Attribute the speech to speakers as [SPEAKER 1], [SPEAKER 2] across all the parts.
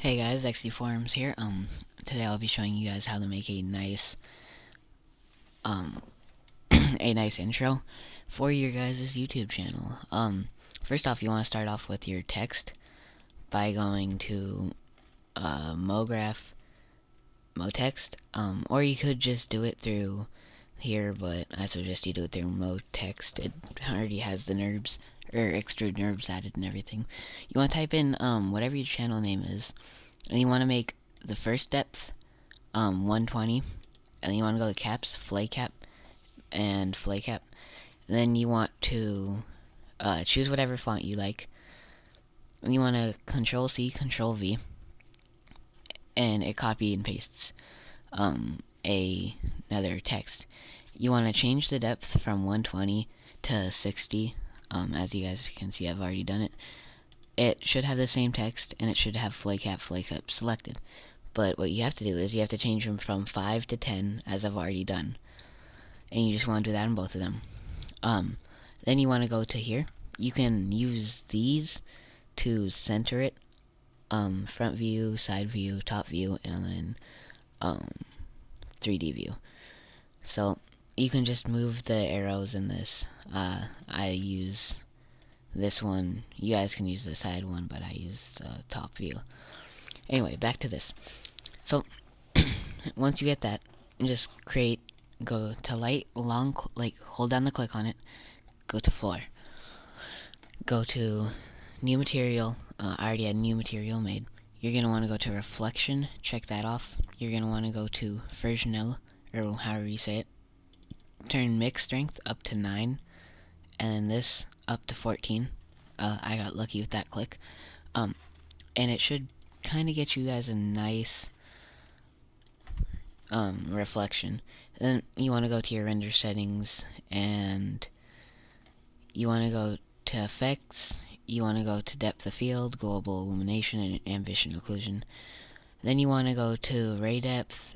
[SPEAKER 1] Hey guys, XD Forums here. Today I'll be showing you guys how to make a nice, um, a nice intro for your guys' YouTube channel. First off, you want to start off with your text by going to, MoGraph, MoText, or you could just do it through here, but I suggest you do it through MoText. It already has the NURBS, or extrude NURBS added and everything. You want to type in, whatever your channel name is, and you want to make the first depth 120, and you want to go to caps, flay cap, and flay cap. And then you want to choose whatever font you like, and you want to Control C, Control V, and it copy and pastes another text. You want to change the depth from 120 to 60. As you guys can see, I've already done it. It should have the same text, and it should have flay cap selected. But what you have to do is you have to change them from 5 to 10, as I've already done. And you just want to do that on both of them. Then you want to go to here. You can use these to center it. Front view, side view, top view, and then 3D view. So you can just move the arrows in this. I use this one. You guys can use the side one, but I use the top view. Anyway, back to this. So once you get that, just go to light, hold down the click on it, go to floor, go to new material. I already had new material made. You're going to want to go to reflection, check that off. You're going to want to go to Versionel, or however you say it. Turn mix strength up to 9, and then this up to 14. I got lucky with that click. And it should kind of get you guys a nice reflection. Then you want to go to your render settings, and you want to go to effects. You want to go to depth of field, global illumination, and ambition occlusion. Then you want to go to ray depth,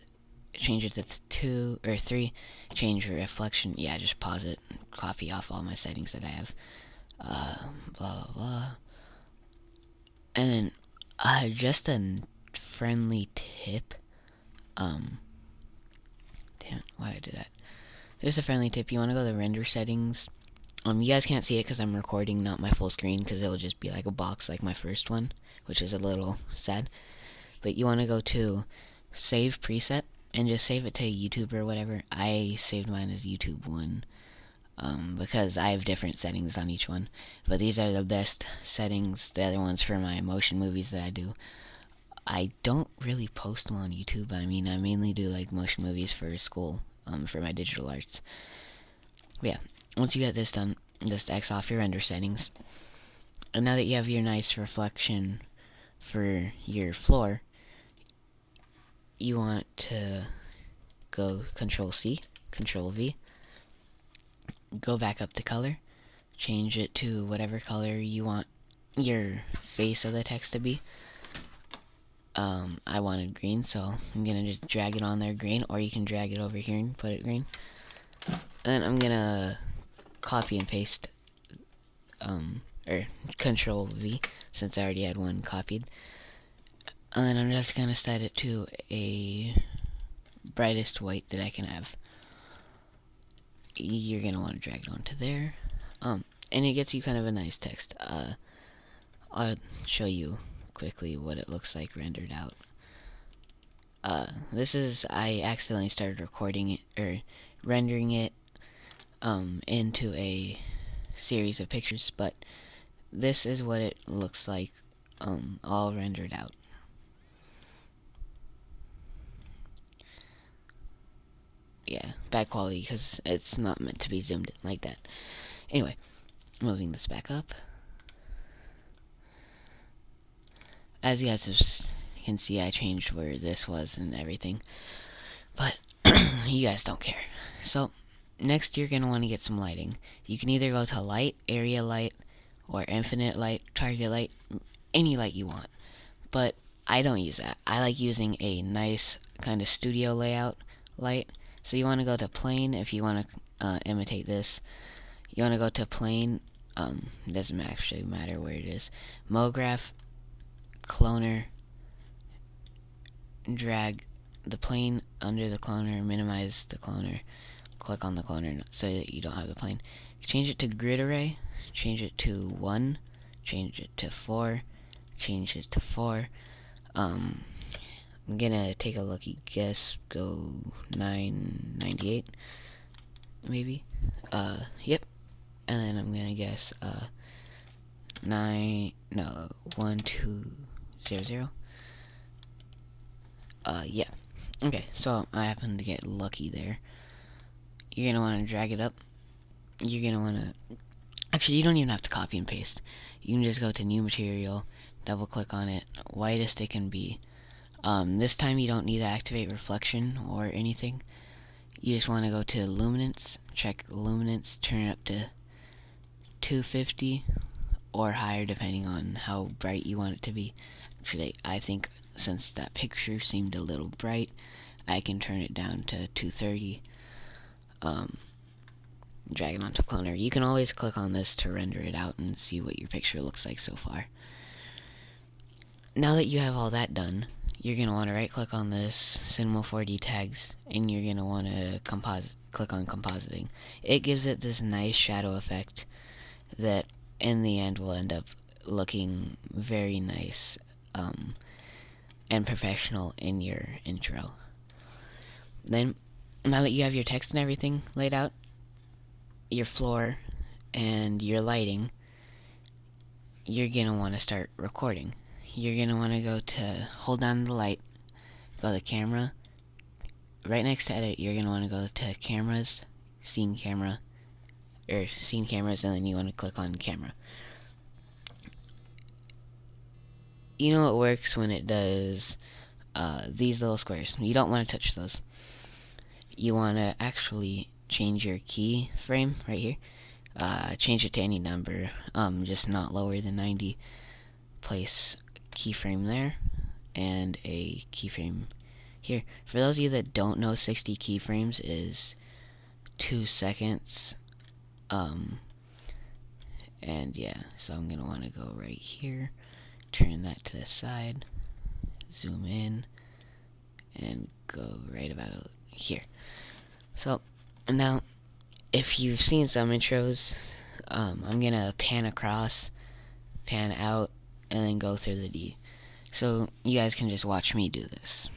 [SPEAKER 1] change it to 2 or 3, change your reflection. Yeah, just pause it, copy off all my settings that I have. Blah blah blah. And then just a friendly tip. Damn it, why'd I do that? Just a friendly tip. You want to go to render settings. You guys can't see it because I'm recording, not my full screen, because it'll just be like a box like my first one, which is a little sad. But you want to go to save preset and just save it to YouTube or whatever. I saved mine as YouTube 1 because I have different settings on each one. But these are the best settings. The other ones for my motion movies that I do. I don't really post them on YouTube. I mean, I mainly do like motion movies for school, for my digital arts. But yeah, once you get this done, just X off your render settings. And now that you have your nice reflection for your floor, you want to go Control C, Control V, go back up to color, change it to whatever color you want your face of the text to be. I wanted green, so I'm gonna just drag it on there green, or you can drag it over here and put it green. And I'm gonna copy and paste, or Control V, since I already had one copied. And I'm just gonna set it to a brightest white that I can have. You're gonna want to drag it onto there, and it gets you kind of a nice text. I'll show you quickly what it looks like rendered out. I accidentally started recording it, or rendering it, into a series of pictures, but this is what it looks like, all rendered out. Yeah, bad quality because it's not meant to be zoomed in like that. Anyway, moving this back up. As you guys can see, I changed where this was and everything, but you guys don't care. So next, you're gonna want to get some lighting. You can either go to light, area light, or infinite light, target light, any light you want. But I don't use that. I like using a nice kind of studio layout light. So you want to go to plane if you want to imitate this. You want to go to plane. Doesn't actually matter where it is. MoGraph, cloner, drag the plane under the cloner, minimize the cloner, click on the cloner so that you don't have the plane. Change it to grid array, change it to 1, change it to 4, change it to 4. I'm gonna take a lucky guess, go 998, maybe. Yep. And then I'm gonna guess 1200. Yeah. Okay, so I happen to get lucky there. You're gonna want to drag it up. You're gonna want to... Actually, you don't even have to copy and paste. You can just go to new material, double click on it, whitest it can be. This time you don't need to activate reflection or anything. You just want to go to luminance, check luminance, turn it up to 250 or higher depending on how bright you want it to be. Actually, I think since that picture seemed a little bright, I can turn it down to 230. Drag it onto cloner. You can always click on this to render it out and see what your picture looks like so far. Now that you have all that done, you're going to want to right click on this Cinema 4D tags, and you're going to want to click on compositing. It gives it this nice shadow effect that in the end will end up looking very nice and professional in your intro. Then, now that you have your text and everything laid out, your floor and your lighting, you're going to want to start recording. You're going to want to go to, hold down the light, go to camera, right next to edit, you're going to want to go to cameras, scene camera, or scene cameras, and then you want to click on camera. You know it works when it does these little squares. You don't want to touch those. You want to actually change your keyframe right here. Change it to any number, just not lower than 90. Place keyframe there, and a keyframe here. For those of you that don't know, 60 keyframes is 2 seconds. And yeah, so I'm gonna want to go right here, turn that to the side, zoom in, and go right about here. So now, if you've seen some intros, I'm gonna pan across, pan out, and then go through the D. So you guys can just watch me do this.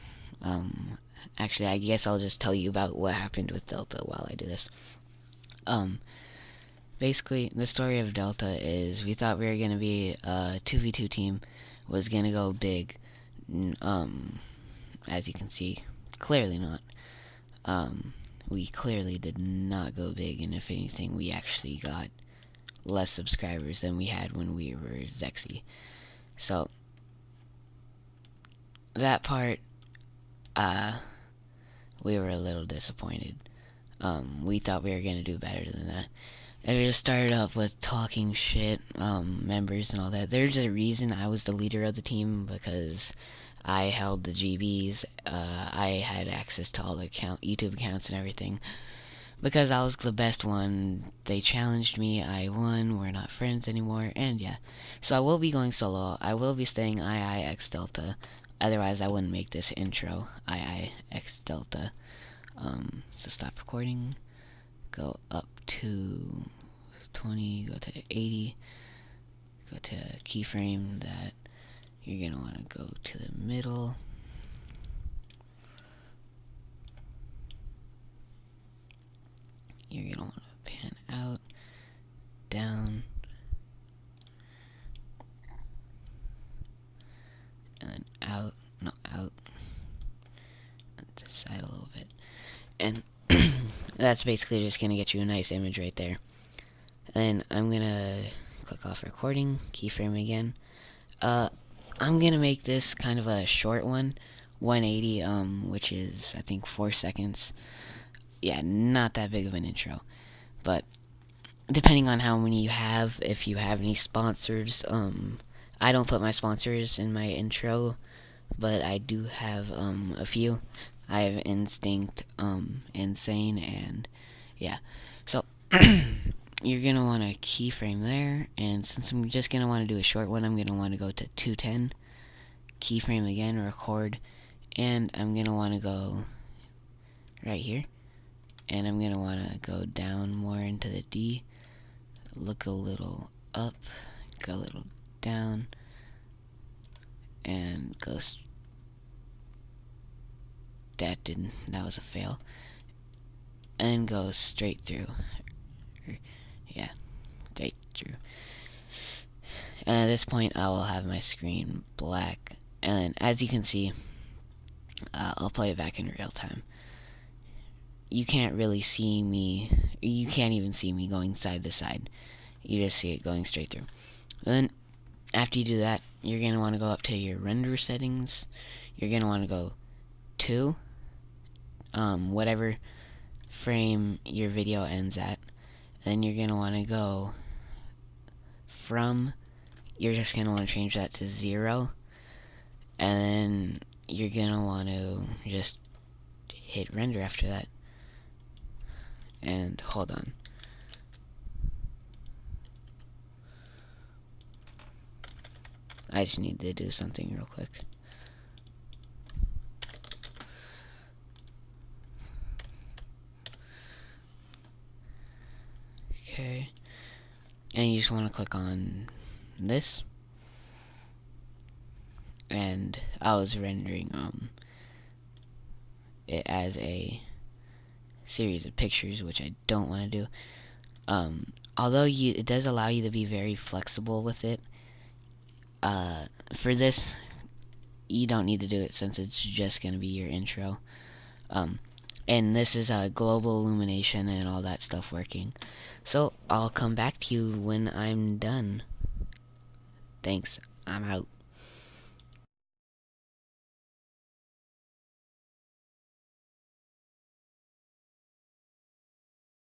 [SPEAKER 1] Actually, I guess I'll just tell you about what happened with Delta while I do this. Basically, the story of Delta is we thought we were gonna be a 2v2 team, was gonna go big. As you can see, clearly not. We clearly did not go big, and if anything, we actually got less subscribers than we had when we were Zexy. So, that part, we were a little disappointed. We thought we were gonna do better than that. And we just started off with talking shit, members and all that. There's a reason I was the leader of the team, because I held the GBs, I had access to all the YouTube accounts and everything. Because I was the best one, they challenged me, I won, we're not friends anymore, and yeah. So I will be going solo, I will be staying xDelta, otherwise I wouldn't make this intro, xDelta. So stop recording, go up to 20, go to 80, go to keyframe that. You're going to want to go to the middle. You're going to want to pan out, down, and then out, no, out, and to the side a little bit. And that's basically just going to get you a nice image right there. And then I'm going to click off recording, keyframe again. I'm gonna make this kind of a short one, 180, which is, I think, 4 seconds. Yeah, not that big of an intro. But, depending on how many you have, if you have any sponsors, I don't put my sponsors in my intro, but I do have, a few. I have Instinct, Insane, and, yeah. So, you're going to want to keyframe there, and since I'm just going to want to do a short one, I'm going to want to go to 210, keyframe again, record, And I'm gonna want to go right here, and I'm gonna want to go down more into the D, look a little up, go a little down, and go that was a fail, and go straight through. Yeah, straight through. And at this point I will have my screen black, and as you can see, I'll play it back in real time. You can't really see me, you can't even see me going side to side. You just see it going straight through. Then after you do that, you're going to want to go up to your render settings. You're going to want to go to whatever frame your video ends at. Then you're going to want to go from, you're just going to want to change that to 0. And then you're going to want to just hit render after that. And hold on. I just need to do something real quick. Okay. And you just want to click on this. And I was rendering it as a series of pictures, which I don't want to do. Although it does allow you to be very flexible with it. For this, you don't need to do it since it's just going to be your intro. And this is global illumination and all that stuff working. So I'll come back to you when I'm done. Thanks. I'm out.